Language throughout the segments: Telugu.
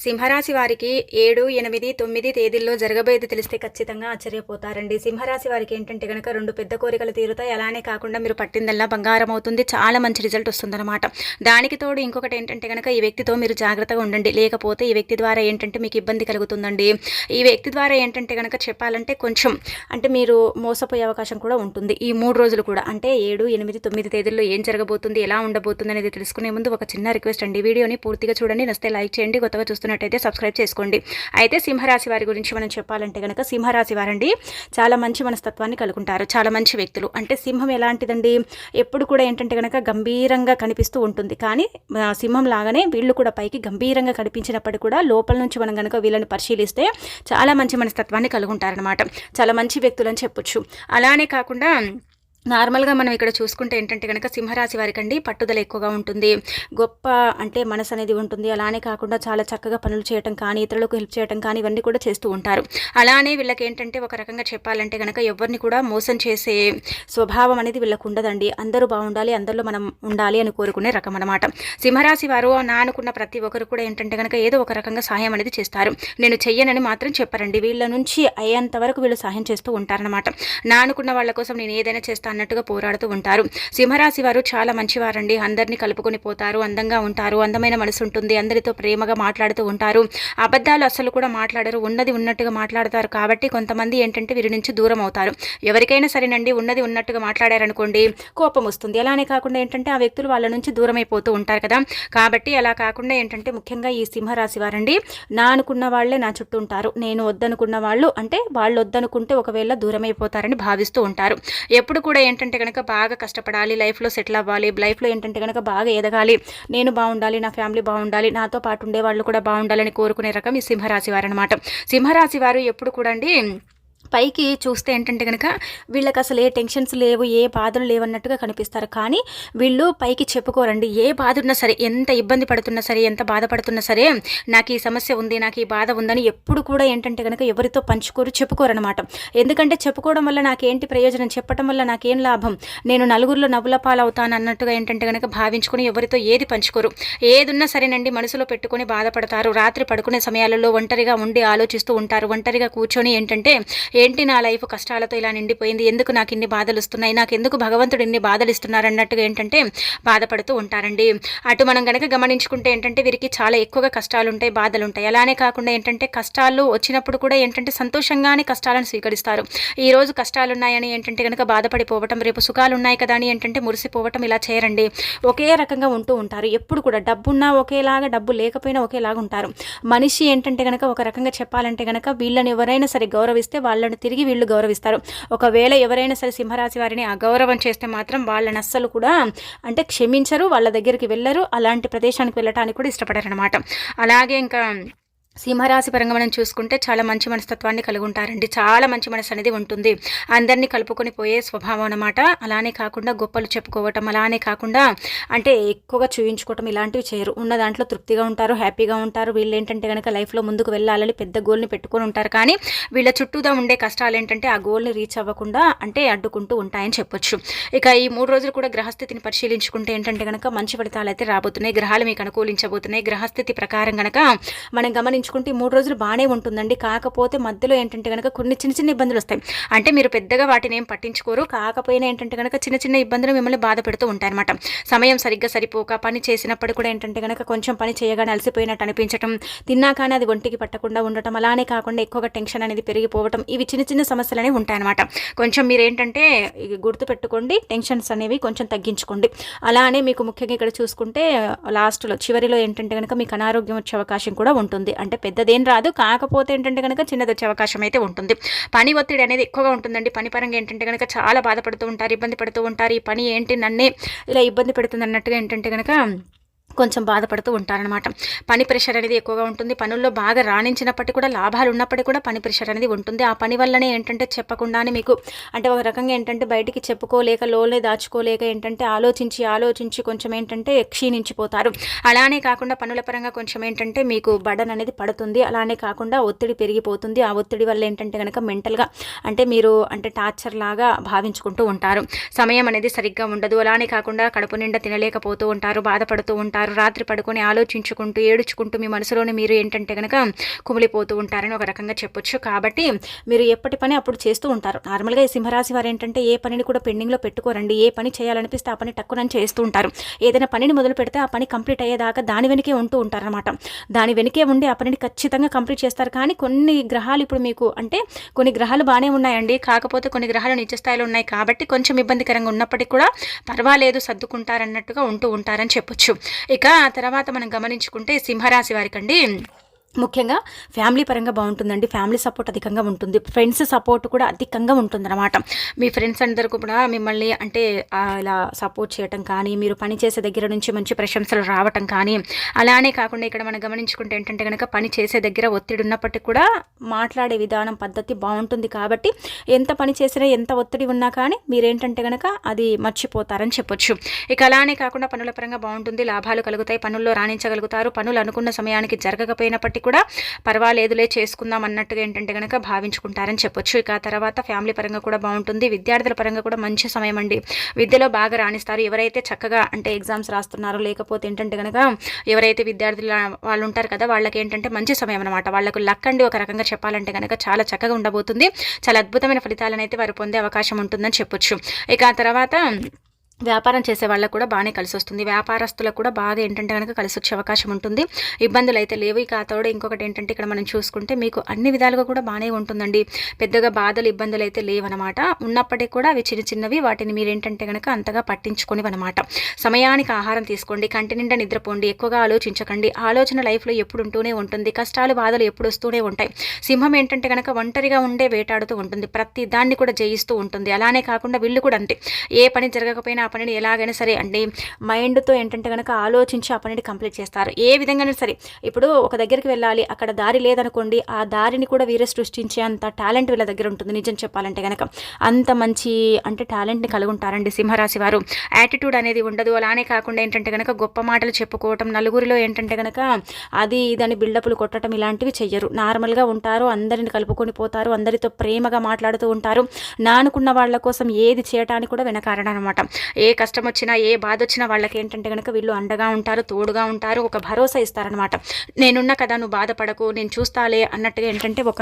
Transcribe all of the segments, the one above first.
సింహరాశి వారికి 7, 8, 9 తేదీల్లో జరగబోయేది తెలిస్తే ఖచ్చితంగా ఆశ్చర్యపోతారండి. సింహరాశి వారికి ఏంటంటే గనక 2 పెద్ద కోరికలు తీరుతాయి. అలానే కాకుండా మీరు పట్టిందల్లా బంగారం అవుతుంది. చాలా మంచి రిజల్ట్ వస్తుందన్నమాట. దానికి తోడు ఇంకొకటి ఏంటంటే గనక ఈ వ్యక్తితో మీరు జాగ్రత్తగా ఉండండి. లేకపోతే ఈ వ్యక్తి ద్వారా ఏంటంటే మీకు ఇబ్బంది కలుగుతుందండి. ఈ వ్యక్తి ద్వారా ఏంటంటే గనక చెప్పాలంటే కొంచెం అంటే మీరు మోసపోయే అవకాశం కూడా ఉంటుంది. ఈ 3 రోజులు కూడా అంటే 7, 8, 9 తేదీల్లో ఏం జరగబోతుంది, ఎలా ఉండబోతుంది అనేది తెలుసుకునే ముందు ఒక చిన్న రిక్వెస్ట్ అండి. వీడియోని పూర్తిగా చూడండి. నచ్చితే లైక్ చేయండి. కొత్తగా చూస్తున్నట్టయితే సబ్స్క్రైబ్ చేసుకోండి. అయితే సింహరాశి వారి గురించి మనం చెప్పాలంటే కనుక సింహరాశి వారండి చాలా మంచి మనస్తత్వాన్ని కలుగుంటారు. చాలా మంచి వ్యక్తులు. అంటే సింహం ఎలాంటిదండి, ఎప్పుడు కూడా ఏంటంటే కనుక గంభీరంగా కనిపిస్తూ ఉంటుంది. కానీ సింహం లాగానే వీళ్ళు కూడా పైకి గంభీరంగా కనిపించినప్పటికీ కూడా లోపల నుంచి మనం కనుక వీళ్ళని పరిశీలిస్తే చాలా మంచి మనస్తత్వాన్ని కలుగుంటారనమాట. చాలా మంచి వ్యక్తులు అని చెప్పొచ్చు. అలానే కాకుండా నార్మల్గా మనం ఇక్కడ చూసుకుంటే ఏంటంటే కనుక సింహరాశి వారికి అండి పట్టుదల ఎక్కువగా ఉంటుంది. గొప్ప అంటే మనసు అనేది ఉంటుంది. అలానే కాకుండా చాలా చక్కగా పనులు చేయటం కానీ, ఇతరులకు హెల్ప్ చేయటం కానీ ఇవన్నీ కూడా చేస్తూ ఉంటారు. అలానే వీళ్ళకి ఏంటంటే ఒక రకంగా చెప్పాలంటే కనుక ఎవరిని కూడా మోసం చేసే స్వభావం అనేది వీళ్ళకు ఉండదండి. అందరూ బాగుండాలి, అందరిలో మనం ఉండాలి అని కోరుకునే రకం అనమాట. సింహరాశి వారు నా అనుకున్న ప్రతి ఒక్కరు కూడా ఏంటంటే కనుక ఏదో ఒక రకంగా సహాయం అనేది చేస్తారు. నేను చెయ్యనని మాత్రం చెప్పరండి. వీళ్ళ నుంచి అయ్యేంత వరకు వీళ్ళు సహాయం చేస్తూ ఉంటారనమాట. నా అనుకున్న వాళ్ళ కోసం నేను ఏదైనా చేస్తాను అన్నట్టుగా పోరాడుతూ ఉంటారు. సింహరాశి వారు చాలా మంచివారండి. అందరినీ కలుపుకొని పోతారు, అందంగా ఉంటారు, అందమైన మనసు ఉంటుంది, అందరితో ప్రేమగా మాట్లాడుతూ ఉంటారు. అబద్ధాలు అసలు కూడా మాట్లాడరు, ఉన్నది ఉన్నట్టుగా మాట్లాడతారు. కాబట్టి కొంతమంది ఏంటంటే వీరి నుంచి దూరం అవుతారు. ఎవరికైనా సరేనండి ఉన్నది ఉన్నట్టుగా మాట్లాడారనుకోండి కోపం వస్తుంది. అలానే కాకుండా ఏంటంటే ఆ వ్యక్తులు వాళ్ళ నుంచి దూరం అయిపోతూ ఉంటారు కదా. కాబట్టి అలా కాకుండా ఏంటంటే ముఖ్యంగా ఈ సింహరాశి వారండి నా అనుకున్న వాళ్ళే నా చుట్టూ ఉంటారు. నేను వద్దనుకున్న వాళ్ళు అంటే వాళ్ళు వద్దనుకుంటే ఒకవేళ దూరం అయిపోతారని భావిస్తూ ఉంటారు. ఎప్పుడు కూడా ఏంటంటే కనుక బాగా కష్టపడాలి, లైఫ్లో సెటిల్ అవ్వాలి, లైఫ్లో ఏంటంటే కనుక బాగా ఎదగాలి, నేను బాగుండాలి, నా ఫ్యామిలీ బాగుండాలి, నాతో పాటు ఉండే వాళ్ళు కూడా బాగుండాలని కోరుకునే రకం ఈ సింహరాశి వారు అనమాట. సింహరాశి వారు ఎప్పుడు కూడా అండి పైకి చూస్తే ఏంటంటే కనుక వీళ్ళకి అసలు ఏ టెన్షన్స్ లేవు, ఏ బాధలు లేవన్నట్టుగా కనిపిస్తారు. కానీ వీళ్ళు పైకి చెప్పుకోరండి. ఏ బాధ ఉన్నా సరే, ఎంత ఇబ్బంది పడుతున్నా సరే, ఎంత బాధపడుతున్నా సరే, నాకు ఈ సమస్య ఉంది, నాకు ఈ బాధ ఉందని ఎప్పుడు కూడా ఏంటంటే కనుక ఎవరితో చెప్పుకోరనమాట. ఎందుకంటే చెప్పుకోవడం వల్ల నాకేంటి ప్రయోజనం, చెప్పడం వల్ల నాకేం లాభం, నేను నలుగురిలో నవ్వుల పాలవుతాను అన్నట్టుగా ఏంటంటే కనుక భావించుకొని ఎవరితో ఏది పంచుకోరు. ఏదున్నా సరేనండి మనసులో పెట్టుకొని బాధపడతారు. రాత్రి పడుకునే సమయాలలో ఒంటరిగా ఉండి ఆలోచిస్తూ ఉంటారు. ఒంటరిగా కూర్చొని ఏంటి నా లైఫ్ కష్టాలతో ఇలా నిండిపోయింది, ఎందుకు నాకు ఇన్ని బాధలు వస్తున్నాయి, నాకు ఎందుకు భగవంతుడు ఇన్ని బాధలు ఇస్తున్నారు అన్నట్టుగా ఏంటంటే బాధపడుతూ ఉంటారండి. అటు మనం కనుక గమనించుకుంటే ఏంటంటే వీరికి చాలా ఎక్కువగా కష్టాలు ఉంటాయి, బాధలు ఉంటాయి. అలానే కాకుండా ఏంటంటే కష్టాలు వచ్చినప్పుడు కూడా ఏంటంటే సంతోషంగానే కష్టాలను స్వీకరిస్తారు. ఈ రోజు కష్టాలు ఉన్నాయని ఏంటంటే కనుక బాధపడిపోవటం, రేపు సుఖాలు ఉన్నాయి కదా అని ఏంటంటే మురిసిపోవటం ఇలా చేయరండి. ఒకే రకంగా ఉంటూ ఉంటారు. ఎప్పుడు కూడా డబ్బున్నా ఒకేలాగా, డబ్బు లేకపోయినా ఒకేలాగా ఉంటారు. మనిషి ఏంటంటే కనుక ఒక రకంగా చెప్పాలంటే కనుక వీళ్ళని ఎవరైనా సరే గౌరవిస్తే వాళ్ళని తిరిగి వీళ్ళు గౌరవిస్తారు. ఒకవేళ ఎవరైనా సరే సింహరాశి వారిని అగౌరవం చేస్తే మాత్రం వాళ్ళని అస్సలు కూడా అంటే క్షమించరు, వాళ్ళ దగ్గరికి వెళ్ళరు, అలాంటి ప్రదేశానికి వెళ్ళటానికి కూడా ఇష్టపడరు అనమాట. అలాగే ఇంకా సింహరాశి పరంగా మనం చూసుకుంటే చాలా మంచి మనస్తత్వాన్ని కలిగి ఉంటారండి. చాలా మంచి మనసు అనేది ఉంటుంది. అందరినీ కలుపుకొని పోయే స్వభావం అనమాట. అలానే కాకుండా గొప్పలు చెప్పుకోవటం, అలానే కాకుండా అంటే ఎక్కువగా చూయించుకోవటం ఇలాంటివి చేయరు. ఉన్న దాంట్లో తృప్తిగా ఉంటారు, హ్యాపీగా ఉంటారు. వీళ్ళు ఏంటంటే కనుక లైఫ్లో ముందుకు వెళ్ళాలని పెద్ద గోల్ని పెట్టుకొని ఉంటారు. కానీ వీళ్ళ చుట్టూదా ఉండే కష్టాలు ఏంటంటే ఆ గోల్ని రీచ్ అవ్వకుండా అంటే అడ్డుకుంటూ ఉంటాయని చెప్పొచ్చు. ఇక ఈ 3 రోజులు కూడా గ్రహస్థితిని పరిశీలించుకుంటే ఏంటంటే కనుక మంచి ఫలితాలు అయితే రాబోతున్నాయి. గ్రహాలు మీకు అనుకూలించబోతున్నాయి. గ్రహస్థితి ప్రకారం కనుక మనం గమనించుకుంటే 3 రోజులు బాగానే ఉంటుందండి. కాకపోతే మధ్యలో ఏంటంటే కనుక కొన్ని చిన్న చిన్న ఇబ్బందులు వస్తాయి. అంటే మీరు పెద్దగా వాటిని ఏం పట్టించుకోరు. కాకపోయినా ఏంటంటే కనుక చిన్న చిన్న ఇబ్బందులు మిమ్మల్ని బాధ పెడుతూ ఉంటాయన్నమాట. సమయం సరిగ్గా సరిపోక పని చేసినప్పుడు కూడా ఏంటంటే కనుక కొంచెం పని చేయగానే అలసిపోయినట్టు అనిపించటం, తిన్నా కానీ అది ఒంటికి పట్టకుండా ఉండటం, అలానే కాకుండా ఎక్కువగా టెన్షన్ అనేది పెరిగిపోవటం, ఇవి చిన్న చిన్న సమస్యలు అనేవి ఉంటాయన్నమాట. కొంచెం మీరు ఏంటంటే గుర్తుపెట్టుకోండి, టెన్షన్స్ అనేవి కొంచెం తగ్గించుకోండి. అలానే మీకు ముఖ్యంగా ఇక్కడ చూసుకుంటే లాస్ట్లో చివరిలో ఏంటంటే కనుక మీకు అనారోగ్యం వచ్చే అవకాశం కూడా ఉంటుంది. అంటే పెద్దదేం రాదు, కాకపోతే ఏంటంటే కనుక చిన్నది వచ్చే అవకాశం అయితే ఉంటుంది. పని ఒత్తిడి అనేది ఎక్కువగా ఉంటుందండి. పని పరంగా ఏంటంటే కనుక చాలా బాధపడుతూ ఉంటారు, ఇబ్బంది పడుతూ ఉంటారు. ఈ పని ఏంటి నన్నే ఇలా ఇబ్బంది పెడుతుంది అన్నట్టుగా ఏంటంటే కనుక కొంచెం బాధపడుతూ ఉంటారనమాట. పని ప్రెషర్ అనేది ఎక్కువగా ఉంటుంది. పనుల్లో బాగా రాణించినప్పటికీ కూడా, లాభాలు ఉన్నప్పటికీ కూడా పని ప్రెషర్ అనేది ఉంటుంది. ఆ పని వల్లనే ఏంటంటే చెప్పకుండానే మీకు అంటే ఒక రకంగా ఏంటంటే బయటికి చెప్పుకోలేక, లోనే దాచుకోలేక ఏంటంటే ఆలోచించి కొంచెం ఏంటంటే క్షీణించిపోతారు. అలానే కాకుండా పనుల పరంగా కొంచెం ఏంటంటే మీకు బర్డన్ అనేది పడుతుంది. అలానే కాకుండా ఒత్తిడి పెరిగిపోతుంది. ఆ ఒత్తిడి వల్ల ఏంటంటే కనుక మెంటల్గా అంటే మీరు అంటే టార్చర్ లాగా భావించుకుంటూ ఉంటారు. సమయం అనేది సరిగ్గా ఉండదు. అలానే కాకుండా కడుపు నిండా తినలేకపోతూ ఉంటారు, బాధపడుతూ ఉంటారు. ఉంటారు. రాత్రి పడుకొని ఆలోచించుకుంటూ ఏడుచుకుంటూ మీ మనసులోనే మీరు ఏంటంటే కనుక కుమిలిపోతూ ఉంటారని ఒక రకంగా చెప్పొచ్చు. కాబట్టి మీరు ఎప్పటి పని అప్పుడు చేస్తూ ఉంటారు. నార్మల్గా ఈ సింహరాశి వారు ఏంటంటే ఏ పనిని కూడా పెండింగ్లో పెట్టుకోరండి. ఏ పని చేయాలనిపిస్తే ఆ పని టక్కునని చేస్తూ ఉంటారు. ఏదైనా పనిని మొదలు పెడితే ఆ పని కంప్లీట్ అయ్యేదాకా దాని వెనకే ఉంటూ ఉంటారనమాట. దాని వెనకే ఉండి ఆ పనిని ఖచ్చితంగా కంప్లీట్ చేస్తారు. కానీ కొన్ని గ్రహాలు ఇప్పుడు మీకు అంటే కొన్ని గ్రహాలు బాగానే ఉన్నాయండి. కాకపోతే కొన్ని గ్రహాలు నిత్య స్థాయిలో ఉన్నాయి కాబట్టి కొంచెం ఇబ్బందికరంగా ఉన్నప్పటికీ కూడా పర్వాలేదు, సర్దుకుంటారన్నట్టుగా ఉంటూ ఉంటారని చెప్పొచ్చు. ఇక ఆ తర్వాత మనం గమనించుకుంటే సింహరాశి వారికండి ముఖ్యంగా ఫ్యామిలీ పరంగా బాగుంటుందండి. ఫ్యామిలీ సపోర్ట్ అధికంగా ఉంటుంది. ఫ్రెండ్స్ సపోర్ట్ కూడా అధికంగా ఉంటుందన్నమాట. మీ ఫ్రెండ్స్ అందరూ కూడా మిమ్మల్ని అంటే ఇలా సపోర్ట్ చేయటం కానీ, మీరు పనిచేసే దగ్గర నుంచి మంచి ప్రశంసలు రావటం కానీ, అలానే కాకుండా ఇక్కడ మనం గమనించుకుంటే ఏంటంటే కనుక పని చేసే దగ్గర ఒత్తిడి ఉన్నప్పటికీ కూడా మాట్లాడే విధానం పద్ధతి బాగుంటుంది. కాబట్టి ఎంత పని చేసినా ఎంత ఒత్తిడి ఉన్నా కానీ మీరేంటంటే కనుక అది మర్చిపోతారని చెప్పొచ్చు. ఇక అలానే కాకుండా పనుల పరంగా బాగుంటుంది. లాభాలు కలుగుతాయి. పనుల్లో రాణించగలుగుతారు. పనులు అనుకున్న సమయానికి జరగకపోయినప్పటికీ కూడా పర్వాలేదులే చేసుకుందాం అన్నట్టుగా ఏంటంటే కనుక భావించుకుంటారని చెప్పొచ్చు. ఇక తర్వాత ఫ్యామిలీ పరంగా కూడా బాగుంటుంది. విద్యార్థుల పరంగా కూడా మంచి సమయం అండి. విద్యలో బాగా రాణిస్తారు. ఎవరైతే చక్కగా అంటే ఎగ్జామ్స్ రాస్తున్నారో లేకపోతే ఏంటంటే కనుక ఎవరైతే విద్యార్థులు వాళ్ళు ఉంటారు కదా వాళ్ళకి ఏంటంటే మంచి సమయం అనమాట. వాళ్ళకు లక్ అండి ఒక రకంగా చెప్పాలంటే కనుక చాలా చక్కగా ఉండబోతుంది. చాలా అద్భుతమైన ఫలితాలను అయితే వారు పొందే అవకాశం ఉంటుందని చెప్పొచ్చు. ఇక ఆ తర్వాత వ్యాపారం చేసే వాళ్ళకు కూడా బాగానే కలిసి వస్తుంది. వ్యాపారస్తులకు కూడా బాగా ఏంటంటే కనుక కలిసి వచ్చే అవకాశం ఉంటుంది. ఇబ్బందులు అయితే లేవు. ఇక తోడు ఇంకొకటి ఏంటంటే ఇక్కడ మనం చూసుకుంటే మీకు అన్ని విధాలుగా కూడా బాగానే ఉంటుందండి. పెద్దగా బాధలు ఇబ్బందులు అయితే లేవన్నమాట. ఉన్నప్పటికీ కూడా అవి చిన్న చిన్నవి. వాటిని మీరు ఏంటంటే కనుక అంతగా పట్టించుకోనివన్నమాట. సమయానికి ఆహారం తీసుకోండి. కంటి నిండా నిద్రపోండి. ఎక్కువగా ఆలోచించకండి. ఆలోచన లైఫ్లో ఎప్పుడు ఉంటూనే ఉంటుంది. కష్టాలు బాధలు ఎప్పుడు వస్తూనే ఉంటాయి. సింహం ఏంటంటే కనుక ఒంటరిగా ఉండే వేటాడుతూ ఉంటుంది. ప్రతి దాన్ని కూడా జయిస్తూ ఉంటుంది. అలానే కాకుండా వీళ్ళు కూడా అంతే. ఏ పని జరగకపోయినా ఆ పనిని ఎలాగైనా సరే అండి మైండ్తో ఏంటంటే కనుక ఆలోచించి ఆ పనిని కంప్లీట్ చేస్తారు. ఏ విధంగానే సరే ఇప్పుడు ఒక దగ్గరికి వెళ్ళాలి, అక్కడ దారి లేదనుకోండి, ఆ దారిని కూడా వీరే సృష్టించే అంత టాలెంట్ వీళ్ళ దగ్గర ఉంటుంది. నిజం చెప్పాలంటే కనుక అంత మంచి అంటే టాలెంట్ని కలిగి ఉంటారండి సింహరాశి వారు. యాటిట్యూడ్ అనేది ఉండదు. అలానే కాకుండా ఏంటంటే కనుక గొప్ప మాటలు చెప్పుకోవటం, నలుగురిలో ఏంటంటే కనుక అది ఇదని బిల్డప్లు కొట్టడం ఇలాంటివి చెయ్యరు. నార్మల్గా ఉంటారు. అందరిని కలుపుకొని పోతారు. అందరితో ప్రేమగా మాట్లాడుతూ ఉంటారు. నానుకున్న వాళ్ళ కోసం ఏది చేయటానికి కూడా వెనకారనమాట. ఏ కష్టం వచ్చినా ఏ బాధ వచ్చినా వాళ్ళకి ఏంటంటే కనుక వీళ్ళు అండగా ఉంటారు, తోడుగా ఉంటారు, ఒక భరోసా ఇస్తారనమాట. నేనున్నా కదా, నువ్వు బాధపడకు, నేను చూస్తాలే అన్నట్టుగా ఏంటంటే ఒక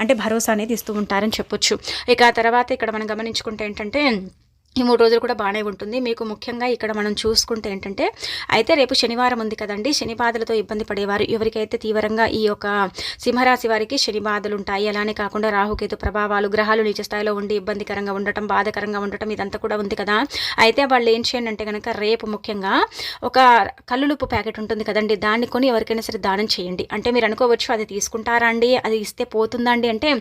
అంటే భరోసా అనేది ఇస్తూ ఉంటారని చెప్పొచ్చు. ఇక ఆ తర్వాత ఇక్కడ మనం గమనించుకుంటే ఏంటంటే ఈ 3 రోజులు కూడా బాగానే ఉంటుంది. మీకు ముఖ్యంగా ఇక్కడ మనం చూసుకుంటే ఏంటంటే అయితే రేపు శనివారం ఉంది కదండి. శని బాధలతో ఇబ్బంది పడేవారు ఎవరికైతే తీవ్రంగా ఈ యొక్క సింహరాశి వారికి శని బాధలు ఉంటాయి. అలానే కాకుండా రాహుకేతు ప్రభావాలు, గ్రహాలు నీచ స్థాయిలో ఉండి ఇబ్బందికరంగా ఉండటం, బాధకరంగా ఉండటం ఇదంతా కూడా ఉంది కదా. అయితే వాళ్ళు ఏం చేయండి అంటే కనుక రేపు ముఖ్యంగా ఒక కల్లులుప్పు ప్యాకెట్ ఉంటుంది కదండి, దాన్ని కొని ఎవరికైనా సరే దానం చేయండి. అంటే మీరు అనుకోవచ్చు అది తీసుకుంటారా అండి, అది ఇస్తే పోతుందా అండి అంటే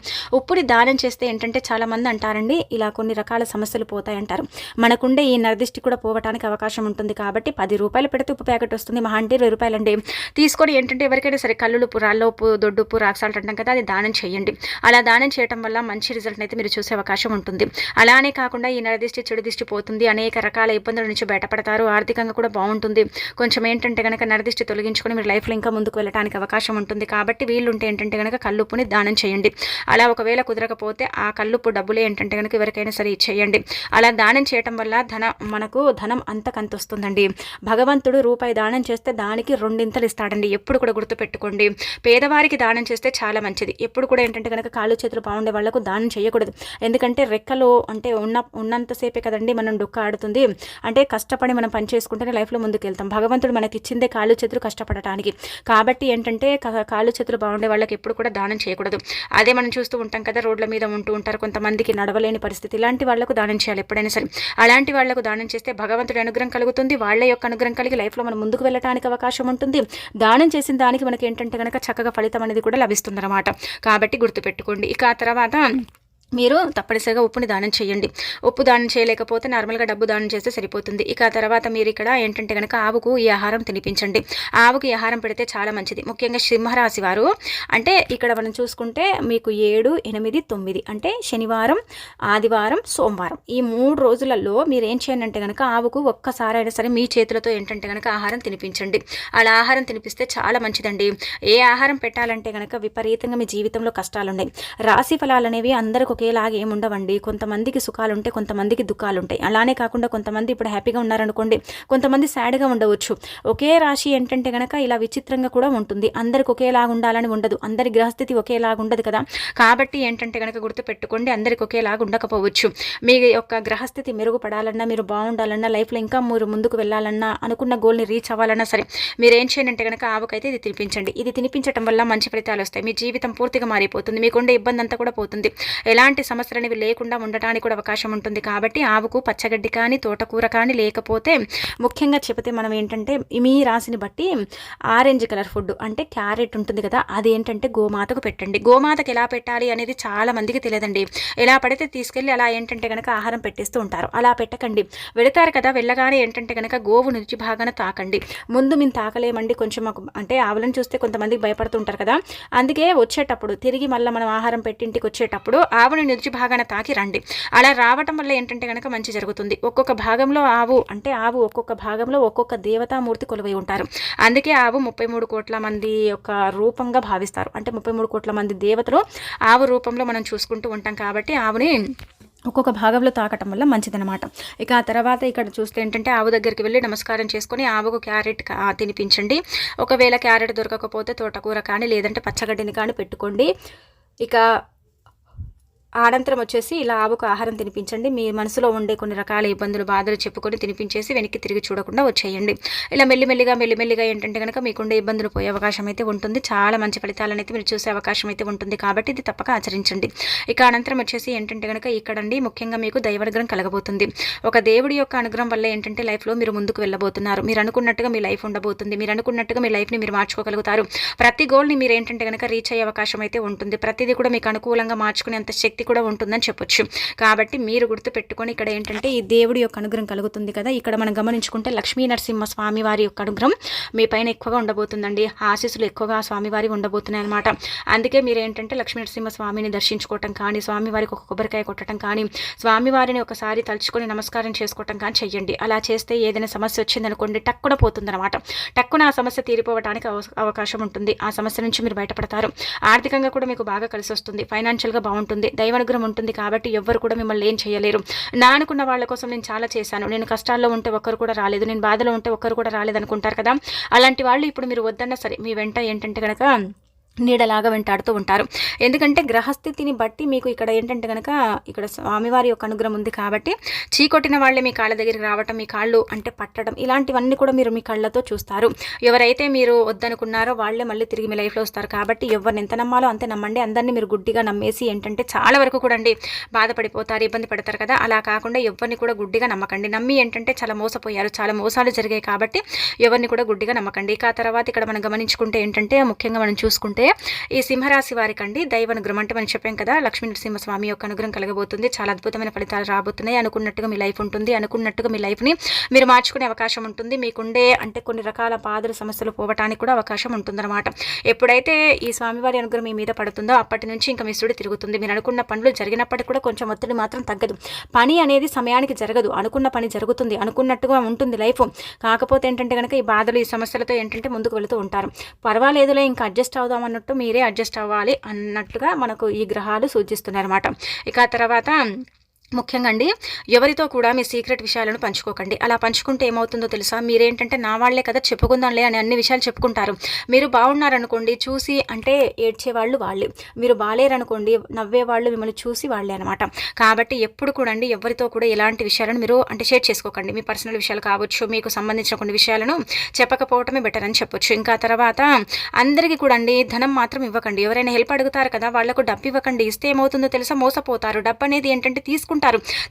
ఉప్పుని దానం చేస్తే ఏంటంటే చాలామంది అంటారండి ఇలా కొన్ని రకాల సమస్యలు పోతాయంటారు. మనకుండే ఈ నరదిష్టి కూడా పోవటానికి అవకాశం ఉంటుంది. కాబట్టి 10 రూపాయలు పెడితే ఉప్పు ప్యాకెట్ వస్తుంది. మహా అంటే 20 రూపాయలండి. తీసుకొని ఏంటంటే ఎవరికైనా సరే కల్లులుప్పు, రాళ్ళుప్పు, దొడ్డుప్పు, రాక్సాల్ట్ అంటాం కదా, అది దానం చేయండి. అలా దానం చేయడం వల్ల మంచి రిజల్ట్ అయితే మీరు చూసే అవకాశం ఉంటుంది. అలానే కాకుండా ఈ నరదిష్టి, చెడు దిష్టి పోతుంది. అనేక రకాల ఇబ్బందుల నుంచి బయటపడతారు. ఆర్థికంగా కూడా బాగుంటుంది. కొంచెం ఏంటంటే కనుక నరదిష్టి తొలగించుకొని మీరు లైఫ్లో ఇంకా ముందుకు వెళ్ళడానికి అవకాశం ఉంటుంది. కాబట్టి వీళ్ళుంటే ఏంటంటే కనుక కల్లుప్పుని దానం చేయండి. అలా ఒకవేళ కుదరకపోతే ఆ కల్లుప్పు డబ్బులే ఏంటంటే కనుక ఎవరికైనా సరే ఇచ్చేయండి. అలా దానం చేయటం వల్ల మనకు ధనం అంతకంత వస్తుందండి. భగవంతుడు రూపాయి దానం చేస్తే దానికి 2 ఇంతలు ఇస్తాడండి. ఎప్పుడు కూడా గుర్తుపెట్టుకోండి. పేదవారికి దానం చేస్తే చాలా మంచిది. ఎప్పుడు కూడా ఏంటంటే కనుక కాళ్ళు చేతులు బాగుండే వాళ్ళకు దానం చేయకూడదు. ఎందుకంటే రెక్కలు అంటే ఉన్నంతసేపే కదండి మనం డొక్క ఆడుతుంది. అంటే కష్టపడి మనం పని చేసుకుంటేనే లైఫ్లో ముందుకు వెళ్తాం. భగవంతుడు మనకి ఇచ్చిందే కాళ్ళు చేతులు కష్టపడటానికి. కాబట్టి ఏంటంటే కాళ్ళు చేతులు బాగుండే వాళ్ళకి ఎప్పుడు కూడా దానం చేయకూడదు. అదే మనం చూస్తూ ఉంటాం కదా, రోడ్ల మీద ఉంటూ ఉంటారు కొంతమందికి నడవలేని పరిస్థితి. ఇలాంటి వాళ్ళకు దానం చేయాలి ఎప్పుడైనా సరే. అలాంటి వాళ్లకు దానం చేస్తే భగవంతుడి అనుగ్రహం కలుగుతుంది. వాళ్ళ యొక్క అనుగ్రహం కలిగి లైఫ్లో మనం ముందుకు వెళ్ళడానికి అవకాశం ఉంటుంది. దానం చేసిన దానికి మనకి ఏంటంటే కనుక చక్కగా ఫలితం అనేది కూడా లభిస్తుంది అన్నమాట. కాబట్టి గుర్తుపెట్టుకోండి. ఇక ఆ తర్వాత మీరు తప్పనిసరిగా ఉప్పుని దానం చేయండి. ఉప్పు దానం చేయలేకపోతే నార్మల్గా డబ్బు దానం చేస్తే సరిపోతుంది. ఇక ఆ తర్వాత మీరు ఇక్కడ ఏంటంటే కనుక ఆవుకు ఈ ఆహారం తినిపించండి. ఆవుకి ఈ ఆహారం పెడితే చాలా మంచిది. ముఖ్యంగా సింహరాశి వారు అంటే ఇక్కడ మనం చూసుకుంటే మీకు 7, 8, 9 అంటే శనివారం, ఆదివారం, సోమవారం ఈ 3 రోజులలో మీరు ఏం చేయండి అంటే కనుక ఆవుకు ఒక్కసారైనా సరే మీ చేతులతో ఏంటంటే కనుక ఆహారం తినిపించండి. అలా ఆహారం తినిపిస్తే చాలా మంచిదండి. ఏ ఆహారం పెట్టాలంటే కనుక విపరీతంగా మీ జీవితంలో కష్టాలు ఉన్నాయి. రాశి ఫలాలు అనేవి అందరికీ ఒకేలాగా ఏముండవండి. కొంతమందికి సుఖాలు ఉంటాయి, కొంతమందికి దుఃఖాలు ఉంటాయి. అలానే కాకుండా కొంతమంది ఇప్పుడు హ్యాపీగా ఉన్నారనుకోండి, కొంతమంది సాడ్గా ఉండవచ్చు. ఒకే రాశి ఏంటంటే కనుక ఇలా విచిత్రంగా కూడా ఉంటుంది. అందరికి ఒకేలాగా ఉండాలని ఉండదు, అందరి గ్రహస్థితి ఒకేలాగా ఉండదు కదా. కాబట్టి ఏంటంటే కనుక గుర్తుపెట్టుకోండి, అందరికి ఒకేలాగా ఉండకపోవచ్చు. మీ యొక్క గ్రహస్థితి మెరుగుపడాలన్నా, మీరు బాగుండాలన్నా, లైఫ్లో ఇంకా మీరు ముందుకు వెళ్ళాలన్నా, అనుకున్న గోల్ని రీచ్ అవ్వాలన్నా సరే మీరు ఏం చేయండి అంటే కనుక ఆవుకైతే ఇది తినిపించండి. ఇది తినిపించడం వల్ల మంచి ఫలితాలు వస్తాయి. మీ జీవితం పూర్తిగా మారిపోతుంది. మీకుండే ఇబ్బంది అంతా కూడా పోతుంది. ఎలాంటి సమస్యలు అనేవి లేకుండా ఉండటానికి కూడా అవకాశం ఉంటుంది. కాబట్టి ఆవుకు పచ్చగడ్డి కానీ, తోటకూర కానీ, లేకపోతే ముఖ్యంగా చెబితే మనం ఏంటంటే మీ రాశిని బట్టి ఆరెంజ్ కలర్ ఫుడ్ అంటే క్యారెట్ ఉంటుంది కదా, అది ఏంటంటే గోమాతకు పెట్టండి. గోమాతకు ఎలా పెట్టాలి అనేది చాలా మందికి తెలియదండి. ఎలా పడితే తీసుకెళ్ళి అలా ఏంటంటే కనుక ఆహారం పెట్టేస్తూ ఉంటారు. అలా పెట్టకండి. వెళతారు కదా, వెళ్ళగానే ఏంటంటే కనుక గోవు నుంచి భాగాన తాకండి. ముందు మేము తాకలేమండి, కొంచెం మాకు అంటే ఆవులను చూస్తే కొంతమందికి భయపడుతూ ఉంటారు కదా, అందుకే వచ్చేటప్పుడు తిరిగి మళ్ళీ మనం ఆహారం పెట్టింటికి వచ్చేటప్పుడు ఆవుని నుంచి భాగాన తాకి రండి. అలా రావటం వల్ల ఏంటంటే కనుక మంచి జరుగుతుంది. ఒక్కొక్క భాగంలో ఆవు ఒక్కొక్క భాగంలో ఒక్కొక్క దేవతామూర్తి కొలువై ఉంటారు. అందుకే ఆవు 33 కోట్ల మంది యొక్క రూపంగా భావిస్తారు. అంటే 33 కోట్ల మంది దేవతలు ఆవు రూపంలో మనం చూసుకుంటూ ఉంటాం. కాబట్టి ఆవుని ఒక్కొక్క భాగంలో తాకటం వల్ల మంచిదనమాట. ఇక ఆ తర్వాత ఇక్కడ చూస్తే ఏంటంటే ఆవు దగ్గరికి వెళ్ళి నమస్కారం చేసుకొని ఆవుకు క్యారెట్ తినిపించండి. ఒకవేళ క్యారెట్ దొరకకపోతే తోటకూర కానీ, లేదంటే పచ్చగడ్డిని కానీ పెట్టుకోండి. ఇక అనంతరం వచ్చేసి ఇలా ఆవుకు ఆహారం తినిపించండి. మీ మనసులో ఉండే కొన్ని రకాల ఇబ్బందులు, బాధలు చెప్పుకొని తినిపించేసి వెనక్కి తిరిగి చూడకుండా వచ్చేయండి. ఇలా మెల్లిమెల్లిగా ఏంటంటే కనుక మీకుండే ఇబ్బందులు పోయే అవకాశం అయితే ఉంటుంది. చాలా మంచి ఫలితాలను అయితే మీరు చూసే అవకాశం అయితే ఉంటుంది. కాబట్టి ఇది తప్పక ఆచరించండి. ఇక అనంతరం వచ్చేసి ఏంటంటే కనుక ఇక్కడండి ముఖ్యంగా మీకు దైవానుగ్రహం కలగబోతుంది. ఒక దేవుడి యొక్క అనుగ్రహం వల్ల ఏంటంటే లైఫ్లో మీరు ముందుకు వెళ్ళబోతున్నారు. మీరు అనుకున్నట్టుగా మీ లైఫ్ ఉండబోతుంది. మీరు అనుకున్నట్టుగా మీ లైఫ్ని మీరు మార్చుకోగలుగుతారు. ప్రతి గోల్ని మీరు ఏంటంటే కనుక రీచ్ అయ్యే అవకాశం అయితే ఉంటుంది. ప్రతిదీ కూడా మీకు అనుకూలంగా మార్చుకునేంత శక్తి కూడా ఉంటుందని చెప్పొచ్చు. కాబట్టి మీరు గుర్తు పెట్టుకొని ఇక్కడ ఏంటంటే ఈ దేవుడి యొక్క అనుగ్రహం కలుగుతుంది కదా. ఇక్కడ మనం గమనించుకుంటే లక్ష్మీ నరసింహ స్వామి వారి యొక్క అనుగ్రహం మీ పైన ఎక్కువగా ఉండబోతుందండి. ఆశీస్సులు ఎక్కువగా స్వామివారి ఉండబోతున్నాయి అనమాట. అందుకే మీరు ఏంటంటే లక్ష్మీ నరసింహ స్వామిని దర్శించుకోవటం కానీ, స్వామివారికి ఒక కొబ్బరికాయ కొట్టడం కానీ, స్వామివారిని ఒకసారి తలుచుకొని నమస్కారం చేసుకోవటం కానీ చెయ్యండి. అలా చేస్తే ఏదైనా సమస్య వచ్చిందనుకోండి టక్కున పోతుందన్నమాట. టక్కున ఆ సమస్య తీరిపోవడానికి అవకాశం ఉంటుంది. ఆ సమస్య నుంచి మీరు బయటపడతారు. ఆర్థికంగా కూడా మీకు బాగా కలిసి వస్తుంది. ఫైనాన్షియల్గా బాగుంటుంది. దైవానుగ్రహం ఉంటుంది. కాబట్టి ఎవ్వరు కూడా మిమ్మల్ని ఏం చేయలేరు. నా అనుకున్న వాళ్ళ కోసం నేను చాలా చేశాను. నేను కష్టాల్లో ఉంటే ఒక్కరు కూడా రాలేదు, నేను బాధలో ఉంటే ఒక్కరు కూడా రాలేదు అనుకుంటారు కదా. అలాంటి వాళ్ళు ఇప్పుడు మీరు వద్దన్నా సరే మీ వెంట ఏంటంటే కనుక నీడలాగా వెంటాడుతూ ఉంటారు. ఎందుకంటే గ్రహస్థితిని బట్టి మీకు ఇక్కడ ఏంటంటే కనుక ఇక్కడ స్వామివారి యొక్క అనుగ్రహం ఉంది. కాబట్టి చీకొట్టిన వాళ్ళే మీ కాళ్ళ దగ్గరికి రావటం, మీ కాళ్ళు అంటే పట్టడం, ఇలాంటివన్నీ కూడా మీరు మీ కళ్ళతో చూస్తారు. ఎవరైతే మీరు వద్దనుకున్నారో వాళ్ళే మళ్ళీ తిరిగి మీ లైఫ్లో వస్తారు. కాబట్టి ఎవరిని ఎంత నమ్మాలో అంతే నమ్మండి. అందరినీ మీరు గుడ్డిగా నమ్మేసి ఏంటంటే చాలా వరకు కూడా అండి బాధపడిపోతారు, ఇబ్బంది పడతారు కదా. అలా కాకుండా ఎవరిని కూడా గుడ్డిగా నమ్మకండి. నమ్మి ఏంటంటే చాలా మోసపోయారు, చాలా మోసాలు జరిగాయి. కాబట్టి ఎవరిని కూడా గుడ్డిగా నమ్మకండి. ఇక ఆ తర్వాత ఇక్కడ మనం గమనించుకుంటే ఏంటంటే ముఖ్యంగా మనం చూసుకుంటే ఈ సింహరాశి వారికి అండి దైవానుగ్రహం అంటే మనం చెప్పాం కదా, లక్ష్మీ నరసింహ స్వామి యొక్క అనుగ్రహం కలగబోతుంది. చాలా అద్భుతమైన ఫలితాలు రాబోతున్నాయి. అనుకున్నట్టుగా మీ లైఫ్ ఉంటుంది. అనుకున్నట్టుగా మీ లైఫ్ని మీరు మార్చుకునే అవకాశం ఉంటుంది. మీకుండే అంటే కొన్ని రకాల బాధలు, సమస్యలు పోవటానికి కూడా అవకాశం ఉంటుందన్నమాట. ఎప్పుడైతే ఈ స్వామివారి అనుగ్రహం మీ మీద పడుతుందో అప్పటి నుంచి ఇంకా మీ సుడి తిరుగుతుంది. మీరు అనుకున్న పనులు జరిగినప్పటికీ కూడా కొంచెం ఒత్తిడి మాత్రం తగ్గదు. పని అనేది సమయానికి జరగదు. అనుకున్న పని జరుగుతుంది, అనుకున్నట్టుగా ఉంటుంది లైఫ్. కాకపోతే ఏంటంటే కనుక ఈ బాధలు, ఈ సమస్యలతో ఏంటంటే ముందుకు వెళుతూ ఉంటారు. పర్వాలేదులే ఇంకా అడ్జస్ట్ అవుదాం అన్నట్టు మీరే అడ్జస్ట్ అవ్వాలి అన్నట్టుగా మనకు ఈ గ్రహాలు సూచిస్తున్నాయి అన్నమాట. ఇక తర్వాత ముఖ్యంగా అండి ఎవరితో కూడా మీ సీక్రెట్ విషయాలను పంచుకోకండి. అలా పంచుకుంటే ఏమవుతుందో తెలుసా, మీరేంటంటే నా వాళ్లే కదా చెప్పుకుందాంలే అని అన్ని విషయాలు చెప్పుకుంటారు. మీరు బాగున్నారనుకోండి చూసి అంటే ఏడ్చేవాళ్ళు వాళ్ళే, మీరు బాలేరనుకోండి నవ్వేవాళ్ళు మిమ్మల్ని చూసి వాళ్ళే అనమాట. కాబట్టి ఎప్పుడు కూడా అండి ఎవరితో కూడా ఎలాంటి విషయాలను మీరు అంటే షేర్ చేసుకోకండి. మీ పర్సనల్ విషయాలు కావచ్చు, మీకు సంబంధించిన కొన్ని విషయాలను చెప్పకపోవటమే బెటర్ అని చెప్పొచ్చు. ఇంకా తర్వాత అందరికీ కూడా అండి ధనం మాత్రం ఇవ్వకండి. ఎవరైనా హెల్ప్ అడుగుతారు కదా వాళ్ళకు డబ్బు ఇవ్వకండి. ఇస్తే ఏమవుతుందో తెలుసా, మోసపోతారు. డబ్బు అనేది ఏంటంటే తీసుకుంటారు,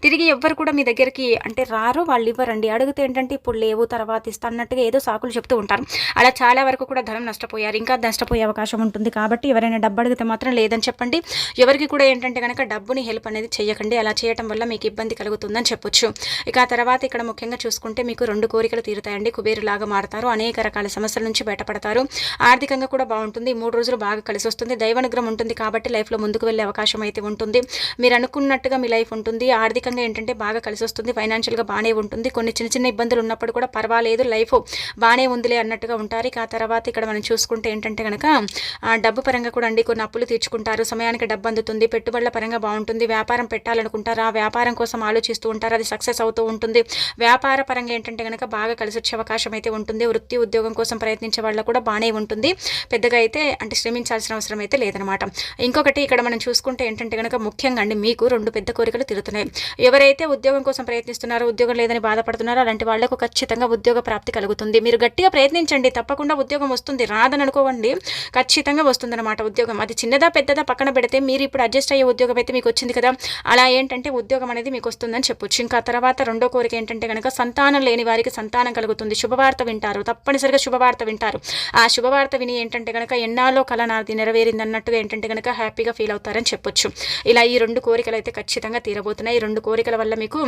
తిరిగి ఎవ్వరు కూడా మీ దగ్గరికి అంటే రారు, వాళ్ళు ఇవ్వరండి. అడిగితే ఏంటంటే ఇప్పుడు లేవు తర్వాత ఇస్తా అన్నట్టుగా ఏదో సాకులు చెప్తూ ఉంటారు. అలా చాలా వరకు కూడా ధనం నష్టపోయారు, ఇంకా నష్టపోయే అవకాశం ఉంటుంది. కాబట్టి ఎవరైనా డబ్బు అడిగితే మాత్రం లేదని చెప్పండి. ఎవరికి కూడా ఏంటంటే కనుక డబ్బుని హెల్ప్ అనేది చేయకండి. అలా చేయటం వల్ల మీకు ఇబ్బంది కలుగుతుందని చెప్పొచ్చు. ఇక ఆ తర్వాత ఇక్కడ ముఖ్యంగా చూసుకుంటే మీకు 2 కోరికలు తీరుతాయండి. కుబేరులాగా మారుతారు, అనేక రకాల సమస్యల నుంచి బయటపడతారు. ఆర్థికంగా కూడా బాగుంటుంది. 3 రోజులు బాగా కలిసి వస్తుంది. దైవానుగ్రహం ఉంటుంది కాబట్టి లైఫ్లో ముందుకు వెళ్ళే అవకాశం అయితే ఉంటుంది. మీరు అనుకున్నట్టుగా మీ లైఫ్ ఉంటుంది. ఉంటుంది. ఆర్థికంగా ఏంటంటే బాగా కలిసి వస్తుంది. ఫైనాన్షియల్గా బాగానే ఉంటుంది. కొన్ని చిన్న చిన్న ఇబ్బందులు ఉన్నప్పుడు కూడా పర్వాలేదు, లైఫ్ బాగానే ఉందిలే అన్నట్టుగా ఉంటారు. ఇక ఆ తర్వాత ఇక్కడ మనం చూసుకుంటే ఏంటంటే కనుక డబ్బు పరంగా కూడా అండి కొన్ని అప్పులు తీర్చుకుంటారు. సమయానికి డబ్బు అందుతుంది. పెట్టుబడుల పరంగా బాగుంటుంది. వ్యాపారం పెట్టాలనుకుంటారు. ఆ వ్యాపారం కోసం ఆలోచిస్తూ ఉంటారు. అది సక్సెస్ అవుతూ ఉంటుంది. వ్యాపార పరంగా ఏంటంటే కనుక బాగా కలిసి వచ్చే అవకాశం అయితే ఉంటుంది. వృత్తి ఉద్యోగం కోసం ప్రయత్నించే వాళ్ళకు కూడా బాగానే ఉంటుంది. పెద్దగా అయితే అంటే శ్రమించాల్సిన అవసరం అయితే లేదనమాట. ఇంకొకటి ఇక్కడ మనం చూసుకుంటే ఏంటంటే కనుక ముఖ్యంగా అండి మీకు 2 పెద్ద కోరికలు తీరుతున్నాయి. ఎవరైతే ఉద్యోగం కోసం ప్రయత్నిస్తున్నారో, ఉద్యోగం లేదని బాధపడుతున్నారో అలాంటి వాళ్లకు ఖచ్చితంగా ఉద్యోగ ప్రాప్తి కలుగుతుంది. మీరు గట్టిగా ప్రయత్నించండి, తప్పకుండా ఉద్యోగం వస్తుంది. రాదని అనుకోవండి, ఖచ్చితంగా వస్తుందన్నమాట ఉద్యోగం. అది చిన్నదా పెద్దదా పక్కన పెడితే మీరు ఇప్పుడు అడ్జస్ట్ అయ్యే ఉద్యోగం అయితే మీకు వచ్చింది కదా, అలా ఏంటంటే ఉద్యోగం అనేది మీకు వస్తుందని చెప్పొచ్చు. ఇంకా తర్వాత రెండో కోరిక ఏంటంటే కనుక సంతానం లేని వారికి సంతానం కలుగుతుంది. శుభవార్త వింటారు, తప్పనిసరిగా శుభవార్త వింటారు. ఆ శుభవార్త విని ఏంటంటే కనుక ఎన్నాలో కల నాది నెరవేరింది అన్నట్టుగా ఏంటంటే కనుక హ్యాపీగా ఫీల్ అవుతారని చెప్పొచ్చు. ఇలా ఈ 2 కోరికలు అయితే ఖచ్చితంగా తీరబోతున్నాయి. ఈ 2 కోరికల వల్ల మీకు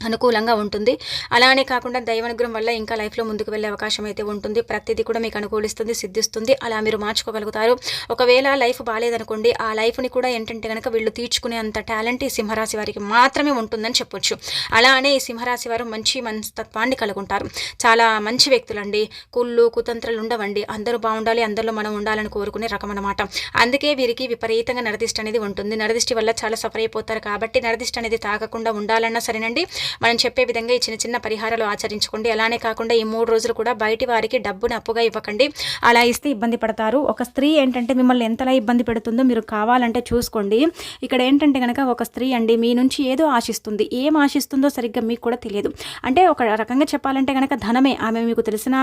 అనుకూలంగా ఉంటుంది. అలానే కాకుండా దైవానుగ్రహం వల్ల ఇంకా లైఫ్లో ముందుకు వెళ్ళే అవకాశం అయితే ఉంటుంది. ప్రతిదీ కూడా మీకు అనుకూలిస్తుంది, సిద్ధిస్తుంది. అలా మీరు మార్చుకోగలుగుతారు. ఒకవేళ లైఫ్ బాగాలేదనుకోండి, ఆ లైఫ్ని కూడా ఏంటంటే కనుక వీళ్ళు తీర్చుకునే అంత టాలెంట్ ఈ సింహరాశి వారికి మాత్రమే ఉంటుందని చెప్పొచ్చు. అలానే ఈ సింహరాశి వారు మంచి మనస్తత్వాన్ని కలుగుంటారు. చాలా మంచి వ్యక్తులండి. కుళ్ళు కుతంత్రాలు ఉండవండి. అందరూ బాగుండాలి, అందరిలో మనం ఉండాలని కోరుకునే రకం అనమాట. అందుకే వీరికి విపరీతంగా నరదిష్టి అనేది ఉంటుంది. నరదిష్టి వల్ల చాలా సఫర్ అయిపోతారు. కాబట్టి నరదిష్టి అనేది తాకకుండా ఉండాలన్నా సరేనండి, మనం చెప్పే విధంగా ఈ చిన్న చిన్న పరిహారాలు ఆచరించుకోండి. అలానే కాకుండా ఈ 3 రోజులు కూడా బయటి వారికి డబ్బుని అప్పుగా ఇవ్వకండి. అలా ఇస్తే ఇబ్బంది పడతారు. ఒక స్త్రీ ఏంటంటే మిమ్మల్ని ఎంతలా ఇబ్బంది పెడుతుందో మీరు కావాలంటే చూసుకోండి. ఇక్కడ ఏంటంటే కనుక ఒక స్త్రీ అండి మీ నుంచి ఏదో ఆశిస్తుంది. ఏం ఆశిస్తుందో సరిగ్గా మీకు కూడా తెలియదు. అంటే ఒక రకంగా చెప్పాలంటే కనుక ధనమే, ఆమె మీకు తెలిసిన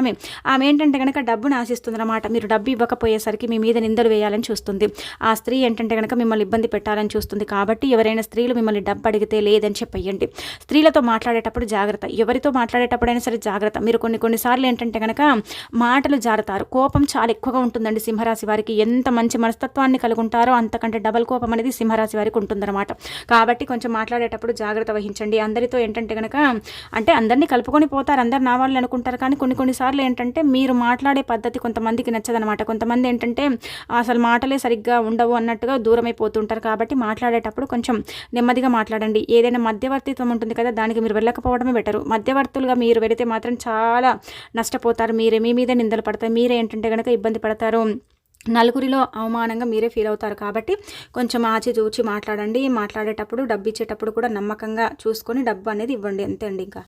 ఆమె ఏంటంటే కనుక డబ్బును ఆశిస్తుంది అనమాట. మీరు డబ్బు ఇవ్వకపోయేసరికి మీ మీద నిందలు వేయాలని చూస్తుంది. ఆ స్త్రీ ఏంటంటే కనుక మిమ్మల్ని ఇబ్బంది పెట్టాలని చూస్తుంది. కాబట్టి ఎవరైనా స్త్రీలు మిమ్మల్ని డబ్బు అడిగితే లేదని చెప్పేయండి. స్త్రీలతో మాట్లాడేటప్పుడు జాగ్రత్త. ఎవరితో మాట్లాడేటప్పుడైనా సరే జాగ్రత్త. మీరు కొన్నిసార్లు ఏంటంటే కనుక మాటలు జారుతారు. కోపం చాలా ఎక్కువగా ఉంటుందండి సింహరాశి వారికి. ఎంత మంచి మనస్తత్వాన్ని కలుగుంటారో అంతకంటే డబల్ కోపం అనేది సింహరాశి వారికి ఉంటుందన్నమాట. కాబట్టి కొంచెం మాట్లాడేటప్పుడు జాగ్రత్త వహించండి. అందరితో ఏంటంటే కనుక అంటే అందరినీ కలుపుకొని పోతారు, అందరు నా వాళ్ళు అనుకుంటారు. కానీ కొన్నిసార్లు ఏంటంటే మీరు మాట్లాడే పద్ధతి కొంతమందికి నచ్చదనమాట. కొంతమంది ఏంటంటే అసలు మాటలే సరిగ్గా ఉండవు అన్నట్టుగా దూరం అయిపోతుంటారు. కాబట్టి మాట్లాడేటప్పుడు కొంచెం నెమ్మదిగా మాట్లాడండి. ఏదైనా మధ్యవర్తిత్వం ఉంటుంది కదా, దానికి మీరు వెళ్ళకపోవడమే బెటరు. మధ్యవర్తులుగా మీరు వెళితే మాత్రం చాలా నష్టపోతారు. మీ మీద నిందలు పడతాయి. మీరే ఏంటంటే కనుక ఇబ్బంది పడతారు. నలుగురిలో అవమానంగా మీరే ఫీల్ అవుతారు. కాబట్టి కొంచెం ఆచితూచి మాట్లాడండి. మాట్లాడేటప్పుడు డబ్బు ఇచ్చేటప్పుడు కూడా నమ్మకంగా చూసుకొని డబ్బు అనేది ఇవ్వండి. అంతే అండి. ఇంకా